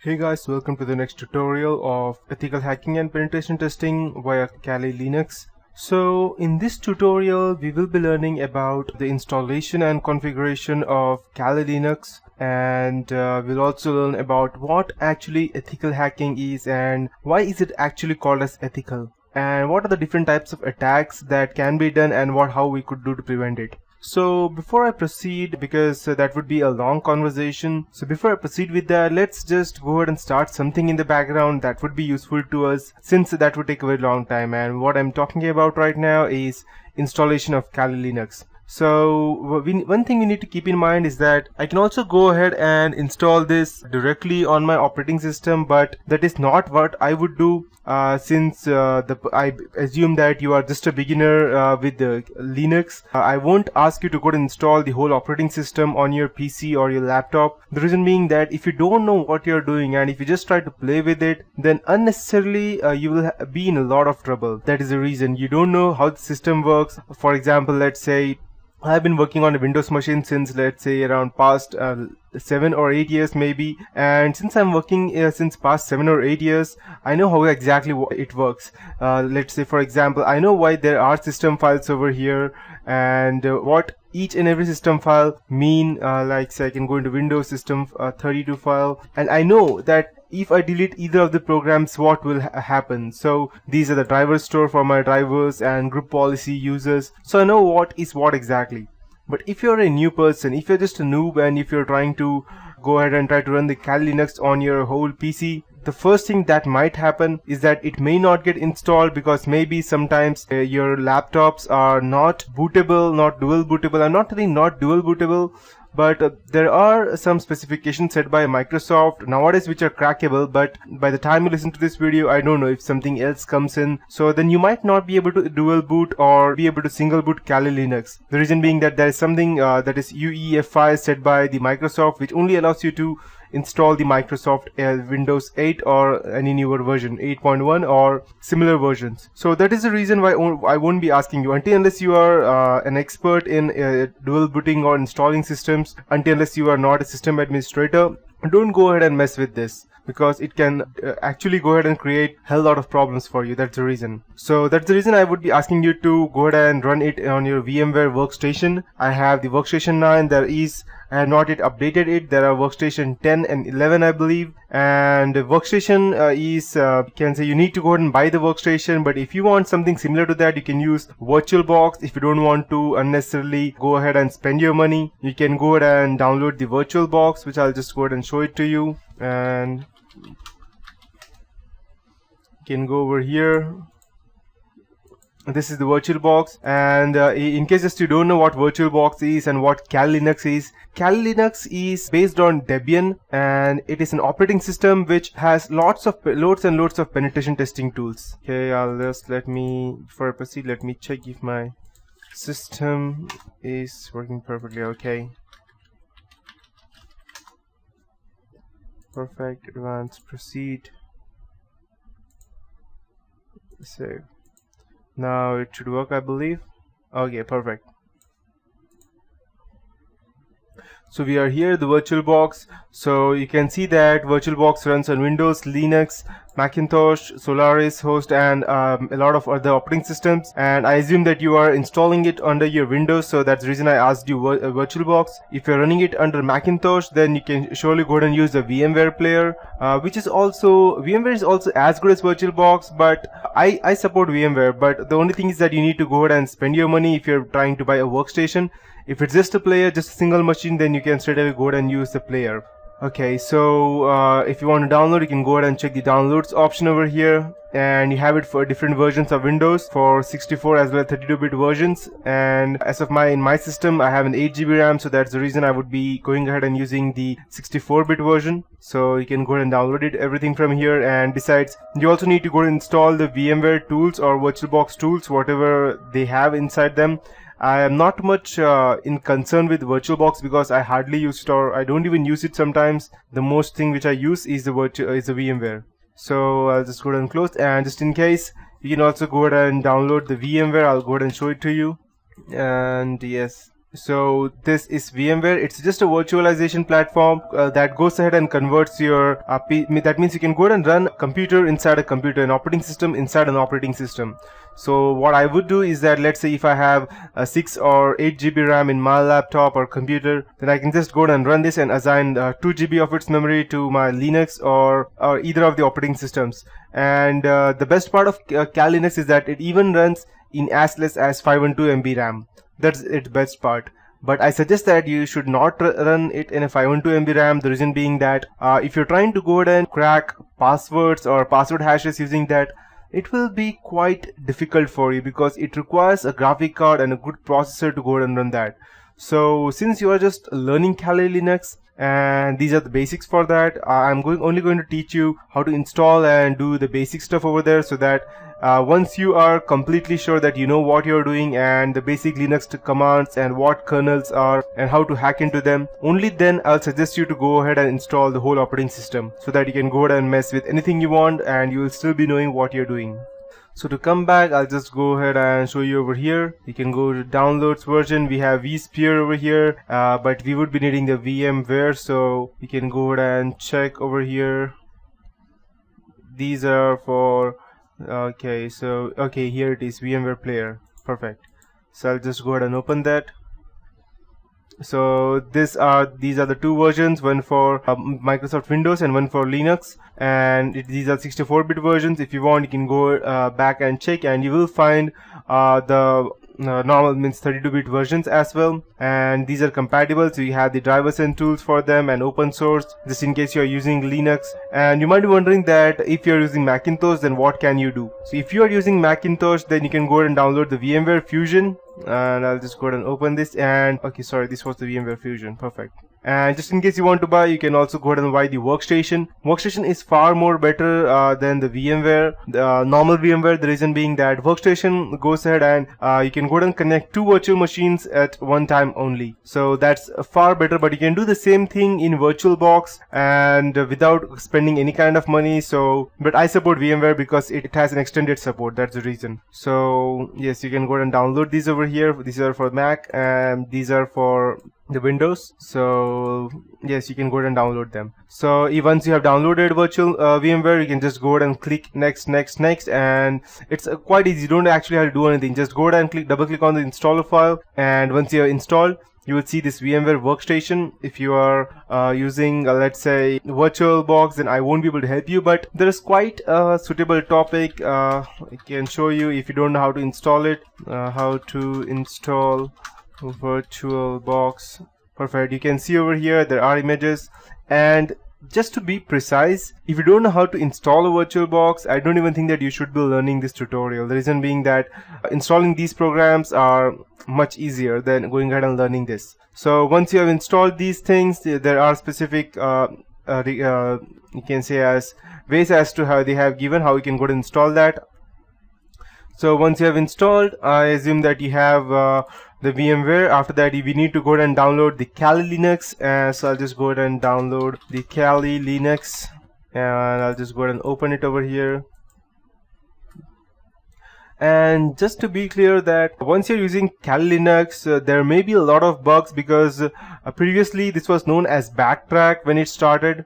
Hey guys, welcome to the next tutorial of ethical hacking and penetration testing via Kali Linux. So in this tutorial we will be learning about the installation and configuration of Kali Linux, and we'll also learn about what actually ethical hacking is and why is it actually called as ethical, and what are the different types of attacks that can be done and how we could do to prevent it. So before I proceed, because that would be a long conversation, so before I proceed with that, let's just go ahead and start something in the background that would be useful to us, since that would take a very long time. And what I'm talking about right now is installation of Kali Linux. So one thing we need to keep in mind is that I can also go ahead and install this directly on my operating system, but that is not what I would do, since I assume that you are just a beginner with the Linux. I won't ask you to go and install the whole operating system on your PC or your laptop. The reason being that if you don't know what you're doing and if you just try to play with it, then unnecessarily you will be in a lot of trouble. That is the reason. You don't know how the system works. For example, let's say I've been working on a Windows machine since, let's say, around past 7 or 8 years maybe, and since I'm working since past 7 or 8 years, I know how exactly it works. Let's say, for example, I know why there are system files over here, and what each and every system file mean. Like, say, I can go into Windows system 32 file, and I know that if I delete either of the programs, what will happen. So these are the driver store for my drivers and group policy users, so I know what is what exactly. But if you're a new person, if you're just a noob, and if you're trying to go ahead and try to run the Kali Linux on your whole PC, the first thing that might happen is that it may not get installed, because maybe sometimes your laptops are not bootable, not dual bootable. I'm not telling not dual bootable, but there are some specifications set by Microsoft nowadays which are crackable, but by the time you listen to this video, I don't know if something else comes in, so then you might not be able to dual boot or be able to single boot Kali Linux. The reason being that there is something that is UEFI set by the Microsoft, which only allows you to install the Microsoft Windows 8 or any newer version, 8.1 or similar versions. So that is the reason why I won't be asking you, unless you are an expert in dual booting or installing systems, unless you are not a system administrator, don't go ahead and mess with this, because it can actually go ahead and create a hell lot of problems for you. That's the reason. So that's the reason I would be asking you to go ahead and run it on your VMware workstation. I have the workstation 9. I have not yet updated it. There are workstation 10 and 11, I believe. And workstation is, you can say, you need to go ahead and buy the workstation, but if you want something similar to that, you can use VirtualBox. If you don't want to unnecessarily go ahead and spend your money, you can go ahead and download the VirtualBox, which I'll just go ahead and show it to you. And you can go over here. This is the VirtualBox, and in case just you don't know what VirtualBox is and what Kali Linux is, Kali Linux is based on Debian, and it is an operating system which has loads and loads of penetration testing tools. Okay, before I proceed, let me check if my system is working perfectly. Okay, perfect. Advance, proceed, save. Now it should work, I believe. Okay, perfect. So we are here, the VirtualBox. So you can see that VirtualBox runs on Windows, Linux, Macintosh, Solaris host, and a lot of other operating systems. And I assume that you are installing it under your Windows, so that's the reason I asked you VirtualBox. If you're running it under Macintosh, then you can surely go ahead and use the VMware player, VMware is also as good as VirtualBox, but I support VMware. But the only thing is that you need to go ahead and spend your money if you're trying to buy a workstation. If it's just a player, just a single machine, then you can straight away go ahead and use the player. Okay, so if you want to download, you can go ahead and check the downloads option over here, and you have it for different versions of Windows, for 64 as well as 32-bit versions. And as of in my system, I have an 8GB RAM, so that's the reason I would be going ahead and using the 64-bit version. So you can go ahead and download it, everything from here. And besides, you also need to go and install the VMware tools or VirtualBox tools, whatever they have inside them. I am not much in concern with VirtualBox, because I hardly use it, or I don't even use it sometimes. The most thing which I use is the VMware. So I'll just go ahead and close, and just in case, you can also go ahead and download the VMware. I'll go ahead and show it to you. And yes, So this is VMware. It's just a virtualization platform that goes ahead and converts your that means you can go ahead and run a computer inside a computer, an operating system inside an operating system. So what I would do is that, let's say if I have a 6 or 8 GB RAM in my laptop or computer, then I can just go ahead and run this and assign 2 GB of its memory to my Linux or either of the operating systems. And the best part of Kali Linux is that it even runs in as less as 512 MB RAM. That's its best part. But I suggest that you should not run it in a 512 MB RAM. The reason being that if you're trying to go ahead and crack passwords or password hashes using that, it will be quite difficult for you because it requires a graphic card and a good processor to go ahead and run that. So since you are just learning Kali Linux and these are the basics for that, I'm only going to teach you how to install and do the basic stuff over there, so that once you are completely sure that you know what you're doing and the basic Linux commands and what kernels are and how to hack into them, only then I'll suggest you to go ahead and install the whole operating system so that you can go ahead and mess with anything you want and you will still be knowing what you're doing. So to come back, I'll just go ahead and show you over here. You can go to downloads version. We have vSphere over here, but we would be needing the VMware, so you can go ahead and check over here. These are for okay, so here it is, VMware Player. Perfect. So I'll just go ahead and open that. So these are the two versions, one for Microsoft Windows and one for Linux, and these are 64-bit versions. If you want, you can go back and check, and you will find the normal means 32-bit versions as well, and these are compatible, so you have the drivers and tools for them and open source, just in case you are using Linux. And you might be wondering that if you are using Macintosh, then what can you do? So if you are using Macintosh, then you can go ahead and download the VMware Fusion, and I'll just go ahead and open this. And okay, sorry, this was the VMware Fusion. Perfect. And just in case you want to buy, you can also go ahead and buy the Workstation. Workstation is far more better than the VMware, the normal VMware. The reason being that Workstation goes ahead and you can go ahead and connect two virtual machines at one time only. So that's far better, but you can do the same thing in VirtualBox and without spending any kind of money. So, but I support VMware because it has an extended support. That's the reason. So yes, you can go ahead and download these over here. These are for Mac and these are for the Windows. So yes, you can go ahead and download them. So once you have downloaded virtual VMware, you can just go ahead and click next, and it's quite easy. You don't actually have to do anything. Just go ahead and double click on the installer file, and once you have installed, you will see this VMware Workstation. If you are using let's say VirtualBox, then I won't be able to help you, but there is quite a suitable topic I can show you if you don't know how to install it. How to install VirtualBox. Perfect. You can see over here there are images, and just to be precise, if you don't know how to install a VirtualBox, I don't even think that you should be learning this tutorial. The reason being that installing these programs are much easier than going ahead and learning this. So once you have installed these things, there are specific you can say as ways as to how they have given how you can go to install that. So once you have installed, I assume that you have the VMware. After that, we need to go ahead and download the Kali Linux. So I'll just go ahead and download the Kali Linux, and I'll just go ahead and open it over here. And just to be clear that once you're using Kali Linux, there may be a lot of bugs because previously this was known as Backtrack when it started.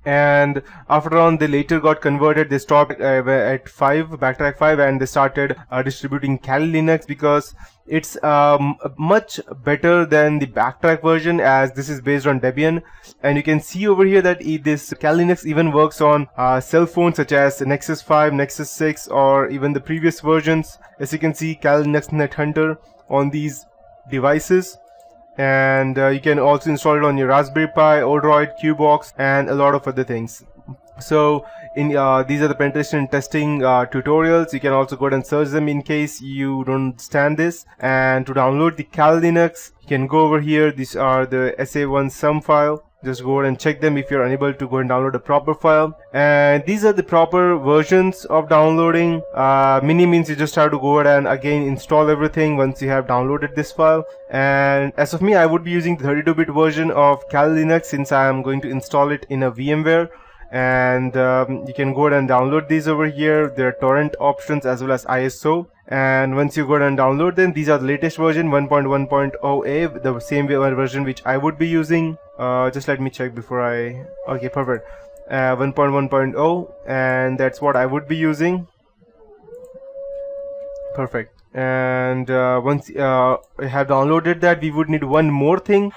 And after on they later got converted. They stopped at Backtrack 5, and they started distributing Kali Linux because it's much better than the Backtrack version, as this is based on Debian. And you can see over here that this Kali Linux even works on cell phones such as Nexus 5, Nexus 6, or even the previous versions. As you can see, Kali Linux NetHunter on these devices. And you can also install it on your Raspberry Pi, Odroid, Qbox, and a lot of other things. So in these are the penetration testing tutorials. You can also go ahead and search them in case you don't understand this. And to download the Kali Linux, you can go over here. These are the SA1 file. Just go ahead and check them if you're unable to go and download a proper file. And these are the proper versions of downloading. Mini means you just have to go ahead and again install everything once you have downloaded this file. And as of me, I would be using the 32-bit version of Kali Linux since I am going to install it in a VMware. And you can go ahead and download these over here. There are torrent options as well as ISO. And once you go ahead and download them, these are the latest version 1.1.0a, the same version which I would be using. Just let me check before I, okay, perfect. 1.1.0, and that's what I would be using. Perfect. And once I have downloaded that, we would need one more thing.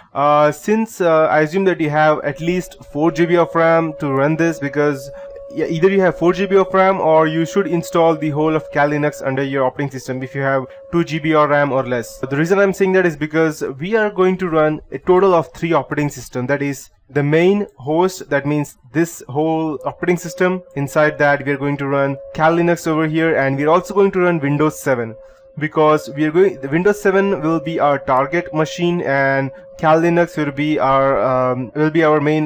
Since I assume that you have at least 4 GB of RAM to run this, because yeah, either you have 4 GB of RAM or you should install the whole of Kali Linux under your operating system if you have 2 GB of RAM or less. The reason I'm saying that is because we are going to run a total of 3 operating systems. That is the main host, that means this whole operating system. Inside that we are going to run Kali Linux over here, and we're also going to run Windows 7. Because we are going, the Windows 7 will be our target machine, and Kali Linux will be our main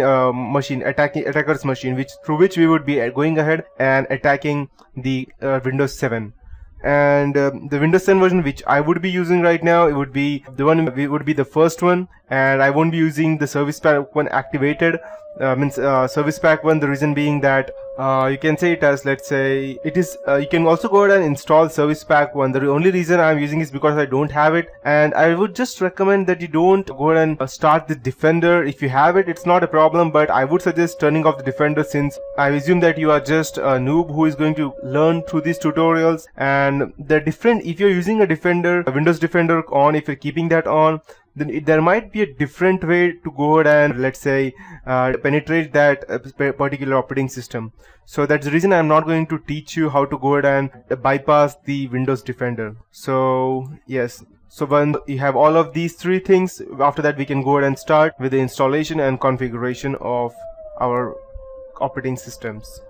machine, attacker's machine, through which we would be going ahead and attacking the Windows 7. And the Windows 7 version which I would be using right now, it would be the one, it would be the first one, and I won't be using the Service Pack 1 activated. Service Pack 1, the reason being that you can say it as, let's say, it is, you can also go ahead and install Service Pack 1. The only reason I'm using is because I don't have it, and I would just recommend that you don't go ahead and start the Defender. If you have it, it's not a problem, but I would suggest turning off the Defender, since I assume that you are just a noob who is going to learn through these tutorials. And if you're using a Defender, a Windows Defender on, if you're keeping that on, then there might be a different way to go ahead and, let's say, penetrate that particular operating system. So that's the reason I'm not going to teach you how to go ahead and bypass the Windows Defender. So yes, so when you have all of these 3 things, after that we can go ahead and start with the installation and configuration of our operating systems.